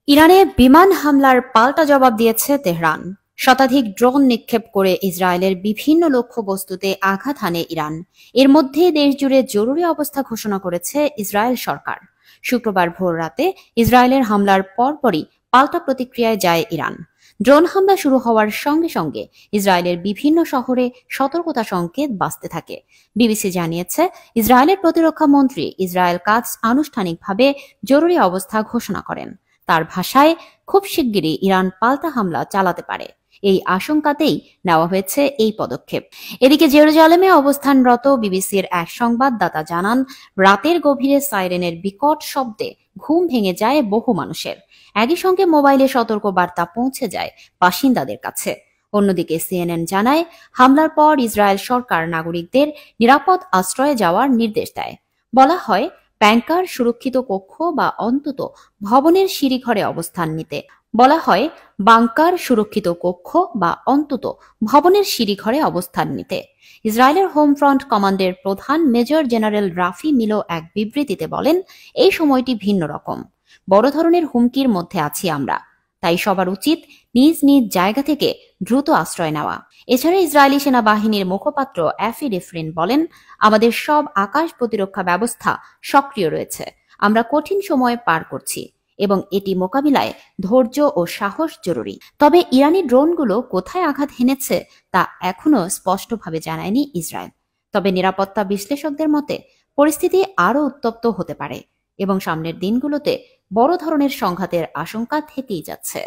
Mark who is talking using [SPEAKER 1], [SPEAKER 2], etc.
[SPEAKER 1] ইরানে বিমান হামলার পাল্টা জবাব দিয়েছে তেহরান। শতাধিক ড্রোন নিক্ষেপ করে ইসরায়েলের বিভিন্ন লক্ষ্যবস্তুতে আঘাত হানে ইরান। এর মধ্যে দেশজুড়ে জরুরি অবস্থা ঘোষণা করেছে ইসরায়েল সরকার। শুক্রবার ভোর রাতে ইসরায়েলের হামলার পরপরই পাল্টা প্রতিক্রিয়ায় যায় ইরান। ড্রোন হামলা শুরু হওয়ার সঙ্গে সঙ্গে ইসরায়েলের বিভিন্ন শহরে সতর্কতা সংকেত বাজতে থাকে। বিবিসি জানিয়েছে, ইসরায়েলের প্রতিরক্ষা মন্ত্রী ইসরায়েল কাটজ আনুষ্ঠানিকভাবে জরুরি অবস্থা ঘোষণা করেন। তার ভাষায়, খুব শিগগিরই ইরান পাল্টা হামলা চালাতে পারে। এই আশঙ্কাতেই নেওয়া হয়েছে এই পদক্ষেপ। এদিকে জেরুজালেমে অবস্থানরত বিবিসির এক সংবাদদাতা জানান, রাতের গভীরে সাইরেনের বিকট শব্দে ঘুম ভেঙে যায় বহু মানুষের। একই সঙ্গে মোবাইলে সতর্ক বার্তা পৌঁছে যায় বাসিন্দাদের কাছে। অন্যদিকে সিএনএন জানায়, হামলার পর ইসরায়েল সরকার নাগরিকদের নিরাপদ আশ্রয়ে যাওয়ার নির্দেশ দেয়। বলা হয়, ব্যাংকার সুরক্ষিত কক্ষ বা অন্তত ভবনের সিঁড়িঘরে অবস্থান নিতে। বলা হয় বাংকার সুরক্ষিত কক্ষ বা অন্তত ভবনের সিঁড়িঘরে অবস্থান নিতে। ইসরায়েলের হোম ফ্রন্ট কমান্ডের প্রধান মেজর জেনারেল রাফি মিলো এক বিবৃতিতে বলেন, এই সময়টি ভিন্ন রকম। বড় ধরনের হুমকির মধ্যে আছি আমরা, তাই সবার উচিত নিজ নিজ জায়গা থেকে দ্রুত আশ্রয় নেওয়া। এছাড়া ইসরায়েলি সেনাবাহিনীর মুখপাত্র অ্যাফি রিফরিন বলেন, আমাদের সব আকাশ প্রতিরক্ষা ব্যবস্থা সক্রিয় রয়েছে। আমরা কঠিন সময় পার করছি এবং এটি মোকাবিলায় ধৈর্য ও সাহস জরুরি। তবে ইরানি ড্রোনগুলো কোথায় আঘাত হেনেছে তা এখনো স্পষ্টভাবে জানায়নি ইসরায়েল। তবে নিরাপত্তা বিশ্লেষকদের মতে পরিস্থিতি আরও উত্তপ্ত হতে পারে এবং সামনের দিনগুলোতে বড় ধরনের সংঘাতের আশঙ্কা থেকেই যাচ্ছে।